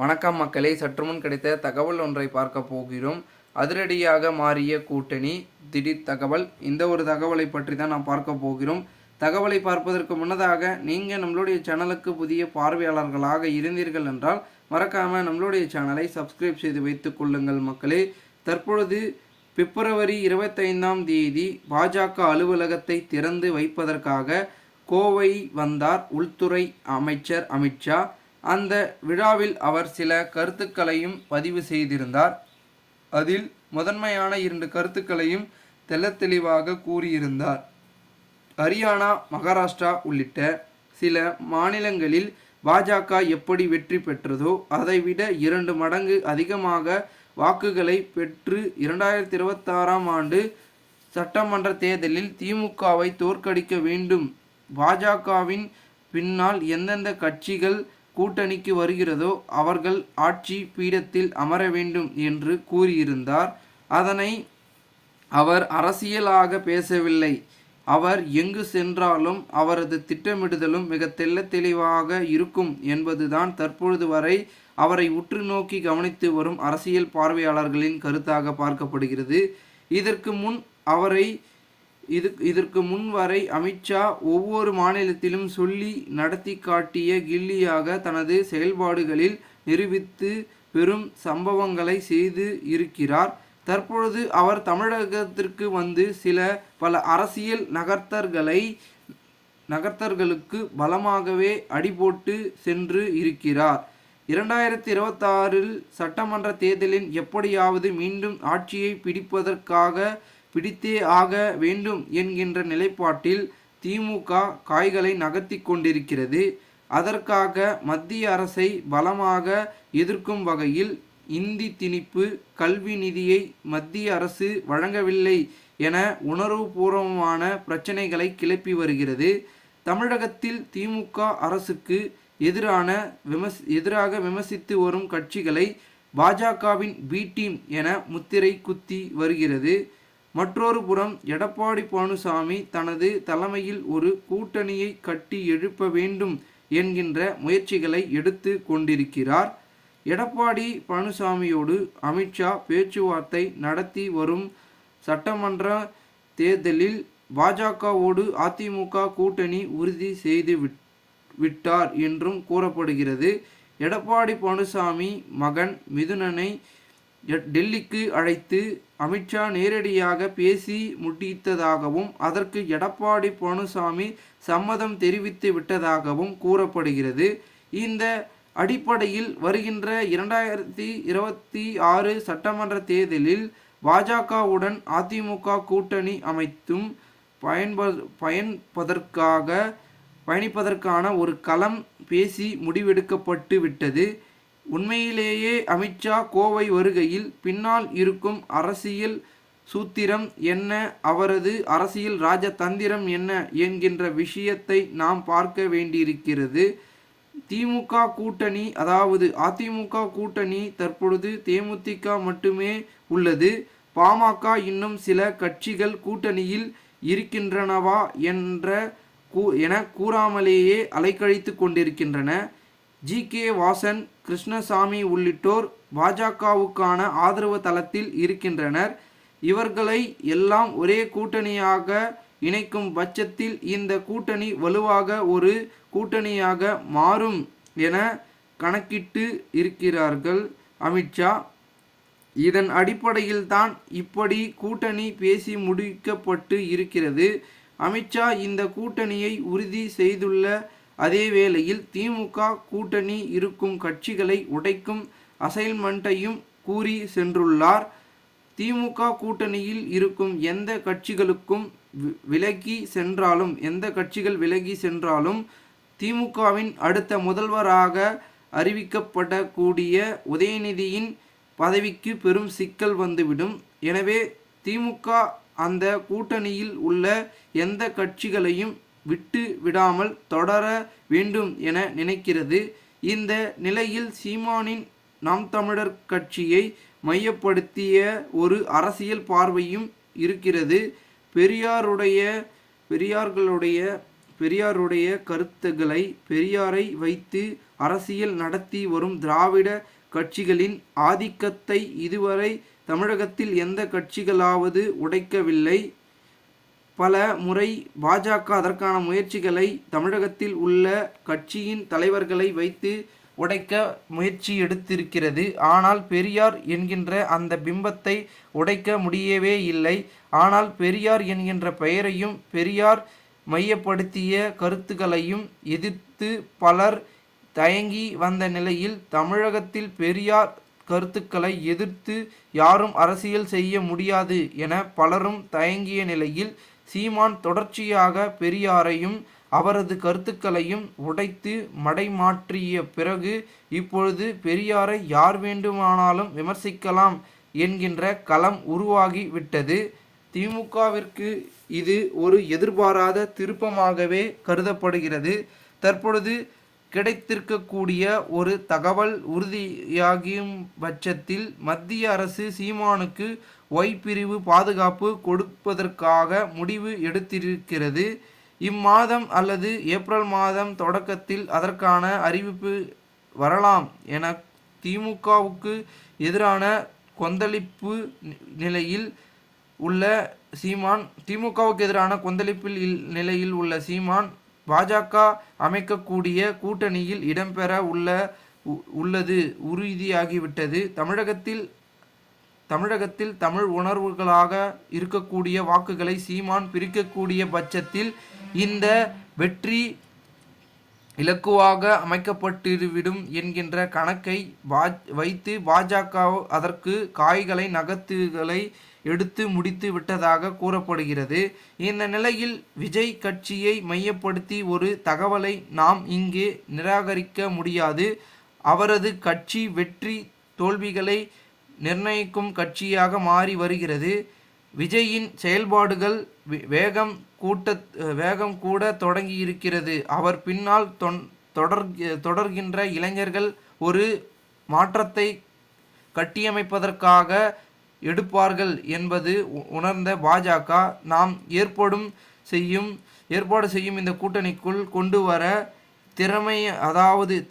வணக்கம் மக்களே, சற்றுமுன் கிடைத்த தகவல் ஒன்றை பார்க்க போகிறோம். அதிரடியாக மாறிய கூட்டணி, திடீர் தகவல். இந்த ஒரு தகவலை பற்றி தான் நாம் பார்க்க போகிறோம். தகவலை பார்ப்பதற்கு முன்னதாக நீங்கள் நம்மளுடைய சேனலுக்கு புதிய பார்வையாளர்களாக இருந்தீர்கள் என்றால் மறக்காமல் நம்மளுடைய சேனலை சப்ஸ்கிரைப் செய்து வைத்துக் கொள்ளுங்கள் மக்களே. தற்பொழுது பிப்ரவரி 25ஆம் தேதி பாஜக அலுவலகத்தை திறந்து வைப்பதற்காக கோவை வந்தார் உள்துறை அமைச்சர் அமித்ஷா. அந்த விழாவில் அவர் சில கருத்துக்களையும் பதிவு செய்திருந்தார். அதில் முதன்மையான 2 கருத்துக்களையும் தெளிவாக கூறியிருந்தார். ஹரியானா, மகாராஷ்டிரா உள்ளிட்ட சில மாநிலங்களில் பாஜக எப்படி வெற்றி பெற்றதோ அதைவிட 2 மடங்கு அதிகமாக வாக்குகளை பெற்று 2026ஆம் ஆண்டு சட்டமன்ற தேர்தலில் திமுகவை தோற்கடிக்க வேண்டும். பாஜகவின் பின்னால் எந்தெந்த கட்சிகள் கூட்டணிக்கு வருகிறதோ அவர்கள் ஆட்சி பீடத்தில் அமர வேண்டும் என்று கூறியிருந்தார். அதனை அவர் அரசியலாக பேசவில்லை. அவர் எங்கு சென்றாலும் அவரது திட்டமிடுதலும் மிக தெளிவாக இருக்கும் என்பதுதான் தற்பொழுது வரை அவரை உற்று நோக்கி கவனித்து வரும் அரசியல் பார்வையாளர்களின் கருத்தாக பார்க்கப்படுகிறது. இதற்கு முன் வரை அமித்ஷா ஒவ்வொரு மாநிலத்திலும் சொல்லி நடத்தி காட்டிய கில்லியாக தனது செயல்பாடுகளில் நிரூபித்து பெரும் சம்பவங்களை செய்து இருக்கிறார். தற்பொழுது அவர் தமிழகத்திற்கு வந்து பல அரசியல் நகர்த்தர்களுக்கு பலமாகவே அடிபோட்டு சென்று இருக்கிறார். 2026 சட்டமன்ற தேர்தலில் எப்படியாவது மீண்டும் ஆட்சியை பிடித்தே ஆக வேண்டும் என்கின்ற நிலைப்பாட்டில் திமுக காய்களை நகர்த்தி கொண்டிருக்கிறது. அதற்காக மத்திய அரசை பலமாக எதிர்க்கும் வகையில் இந்தி திணிப்பு, கல்வி நிதியை மத்திய அரசு வழங்கவில்லை என உணர்வுபூர்வமான பிரச்சனைகளை கிளப்பி வருகிறது. தமிழகத்தில் திமுக அரசுக்கு எதிராக விமர்சித்து வரும் கட்சிகளை பாஜகவின் பி டீம் என முத்திரை குத்தி வருகிறது. மற்றொரு புறம் எடப்பாடி பழனிசாமி தனது தலைமையில் ஒரு கூட்டணியை கட்டி எழுப்ப வேண்டும் என்கின்ற முயற்சிகளை எடுத்து கொண்டிருக்கிறார். எடப்பாடி பழனிசாமியோடு அமித்ஷா பேச்சுவார்த்தை நடத்தி வரும். சட்டமன்ற தேர்தலில் பாஜகவோடு அதிமுக கூட்டணி உறுதி செய்து விட்டார் என்றும் கூறப்படுகிறது. எடப்பாடி பழனிசாமி மகன் மிதுனனை டெல்லிக்கு அழைத்து அமித்ஷா நேரடியாக பேசி முடித்ததாகவும் அதற்கு எடப்பாடி பழனிசாமி சம்மதம் தெரிவித்து விட்டதாகவும் கூறப்படுகிறது. இந்த அடிப்படையில் வருகின்ற 2026 சட்டமன்ற தேர்தலில் பாஜகவுடன் அதிமுக கூட்டணி அமைத்தும் பயணிப்பதற்கான ஒரு களம் பேசி முடிவெடுக்கப்பட்டு விட்டது. உண்மையிலேயே அமித்ஷா கோவை வருகையில் பின்னால் இருக்கும் அரசியல் சூத்திரம் என்ன, அவரது அரசியல் ராஜதந்திரம் என்ன என்கின்ற விஷயத்தை நாம் பார்க்க வேண்டியிருக்கிறது. திமுக கூட்டணி, அதாவது அதிமுக கூட்டணி தற்பொழுது தேமுதிக மட்டுமே உள்ளது. பாமக இன்னும் சில கட்சிகள் கூட்டணியில் இருக்கின்றனவா என கூறாமலேயே அலைக்கழித்து கொண்டிருக்கின்றன. ஜி.கே. வாசன், கிருஷ்ணசாமி உள்ளிட்டோர் பாஜகவுக்கான ஆதரவு தளத்தில் இருக்கின்றனர். இவர்களை எல்லாம் ஒரே கூட்டணியாக இணைக்கும் பட்சத்தில் இந்த கூட்டணி வலுவாக ஒரு கூட்டணியாக மாறும் என கணக்கிட்டு இருக்கிறார்கள் அமித்ஷா. இதன் அடிப்படையில் தான் இப்படி கூட்டணி பேசி முடிக்கப்பட்டு இருக்கிறது. அமித்ஷா இந்த கூட்டணியை உறுதி செய்துள்ள அதே வேளையில் திமுக கூட்டணி இருக்கும் கட்சிகளை உடைக்கும் அசைன்மெண்ட்டையும் கூறி சென்றுள்ளார். திமுக கூட்டணியில் இருக்கும் எந்த கட்சிகள் விலகி சென்றாலும் திமுகவின் அடுத்த முதல்வராக அறிவிக்கப்படக்கூடிய உதயநிதியின் பதவிக்கு பெரும் சிக்கல் வந்துவிடும். எனவே திமுக அந்த கூட்டணியில் உள்ள எந்த கட்சிகளையும் விட்டு விடாமல் தொடர வேண்டும் என நினைக்கிறது. இந்த நிலையில் சீமானின் நாம் தமிழர் கட்சியை மையப்படுத்திய ஒரு அரசியல் பார்வையும் இருக்கிறது. பெரியாருடைய கருத்துக்களை பெரியாரை வைத்து அரசியல் நடத்தி வரும் திராவிட கட்சிகளின் ஆதிக்கத்தை இதுவரை தமிழகத்தில் எந்த கட்சிகளாவது உடைக்கவில்லை. பல முறை பாஜக அதற்கான முயற்சிகளை தமிழகத்தில் உள்ள கட்சியின் தலைவர்களை வைத்து உடைக்க முயற்சி எடுத்திருக்கிறது. ஆனால் பெரியார் என்கின்ற அந்த பிம்பத்தை உடைக்க முடியவே இல்லை. ஆனால் பெரியார் என்கின்ற பெயரையும் பெரியார் மையப்படுத்திய கருத்துக்களையும் எதிர்த்து பலர் தயங்கி வந்த நிலையில் தமிழகத்தில் பெரியார் கருத்துக்களை எதிர்த்து யாரும் அரசியல் செய்ய முடியாது என பலரும் தயங்கிய நிலையில் சீமான் தொடர்ச்சியாக பெரியாரையும் அவரது கருத்துக்களையும் உடைத்து மடைமாற்றிய பிறகு இப்பொழுது பெரியாரை யார் வேண்டுமானாலும் விமர்சிக்கலாம் என்கின்ற களம் உருவாகி விட்டது. திமுகவிற்கு இது ஒரு எதிர்பாராத திருப்பமாகவே கருதப்படுகிறது. தற்பொழுது கிடைத்திருக்கக்கூடிய ஒரு தகவல் உறுதியாகும் பட்சத்தில் மத்திய அரசு சீமானுக்கு ஒய் பிரிவு பாதுகாப்பு கொடுப்பதற்காக முடிவு எடுத்திருக்கிறது. இம்மாதம் அல்லது ஏப்ரல் மாதம் தொடக்கத்தில் அதற்கான அறிவிப்பு வரலாம் என திமுகவுக்கு எதிரான கொந்தளிப்பு நிலையில் உள்ள சீமான் நிலையில் உள்ள சீமான் பாஜக அமைக்கக்கூடிய கூட்டணியில் இடம்பெற உள்ளது உறுதியாகிவிட்டது. தமிழகத்தில் தமிழ் உணர்வுகளாக இருக்கக்கூடிய வாக்குகளை சீமான் பிரிக்கக்கூடிய பட்சத்தில் இந்த வெற்றி இலக்குவாக அமைக்கப்பட்டுவிடும் என்கின்ற கணக்கை வைத்து பாஜக அதற்கு காய்களை நகர்த்துகளை எடுத்து முடித்து விட்டதாக கூறப்படுகிறது. இந்த நிலையில் விஜய் கட்சியை மையப்படுத்தி ஒரு தகவலை நாம் இங்கே நிராகரிக்க முடியாது. அவரது கட்சி வெற்றி தோல்விகளை நிர்ணயிக்கும் கட்சியாக மாறி வருகிறது. விஜயின் செயல்பாடுகள் வேகம் கூட தொடங்கி இருக்கிறது. அவர் பின்னால் தொடர்கின்ற இளைஞர்கள் ஒரு மாற்றத்தை கட்டியமைப்பதற்காக எடுப்பார்கள் என்பது உணர்ந்த பாஜக நாம் ஏற்பாடு செய்யும் இந்த கூட்டணிக்குள் கொண்டு வர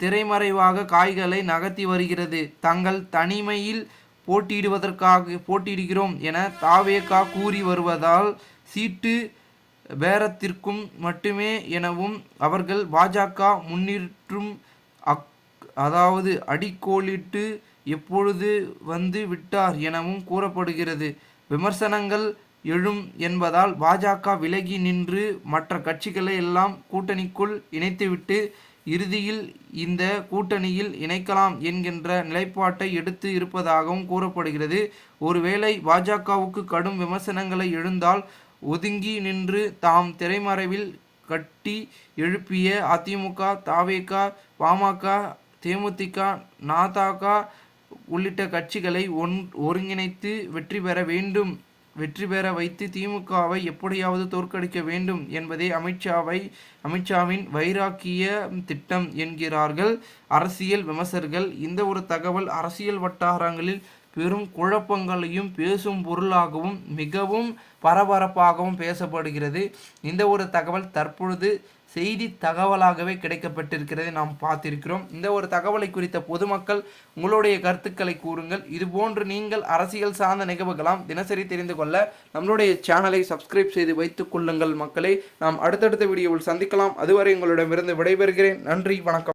திரைமறைவாக காய்களை நகர்த்தி வருகிறது. தங்கள் தனிமையில் போட்டியிடுகிறோம் என தாவேகா கூறி வருவதால் சீட்டு பேரத்திற்கும் மட்டுமே எனவும் அவர்கள் பாஜக முன்னிற்றும் அடிக்கோலிட்டு எப்பொழுது வந்து விட்டார் எனவும் கூறப்படுகிறது. விமர்சனங்கள் எழும் என்பதால் பாஜக விலகி நின்று மற்ற கட்சிகளை எல்லாம் கூட்டணிக்குள் இணைத்துவிட்டு இறுதியில் இந்த கூட்டணியில் இணைக்கலாம் என்கின்ற நிலைப்பாட்டை எடுத்து இருப்பதாகவும் கூறப்படுகிறது. ஒருவேளை பாஜகவுக்கு கடும் விமர்சனங்களை எழுந்தால் ஒதுங்கி நின்று தாம் திரைமறைவில் கட்டி எழுப்பிய அதிமுக, தாவேகா, பாமக, தேமுதிக, நாதக உள்ளிட்ட கட்சிகளை ஒருங்கிணைத்து வெற்றி பெற வைத்து திமுகவை எப்படியாவது தோற்கடிக்க வேண்டும் என்பதே அமித்ஷாவின் வைராக்கிய திட்டம் என்கிறார்கள் அரசியல் விமர்சகர்கள். இந்த ஒரு தகவல் அரசியல் வட்டாரங்களில் பெரும் குழப்பங்களையும் பேசும் பொருளாகவும் மிகவும் பரபரப்பாகவும் பேசப்படுகிறது. இந்த ஒரு தகவல் தற்பொழுது செய்தி தகவலாகவே கிடைக்கப்பட்டிருக்கிறதை நாம் பார்த்திருக்கிறோம். இந்த ஒரு தகவலை குறித்த பொதுமக்கள் உங்களுடைய கருத்துக்களை கூறுங்கள். இதுபோன்று நீங்கள் அரசியல் சார்ந்த நிகழ்வுகளாம் தினசரி தெரிந்து கொள்ள நம்மளுடைய சேனலை சப்ஸ்கிரைப் செய்து வைத்துக் கொள்ளுங்கள் மக்களே. நாம் அடுத்தடுத்த வீடியோவில் சந்திக்கலாம். அதுவரை உங்களிடமிருந்து விடைபெறுகிறேன். நன்றி, வணக்கம்.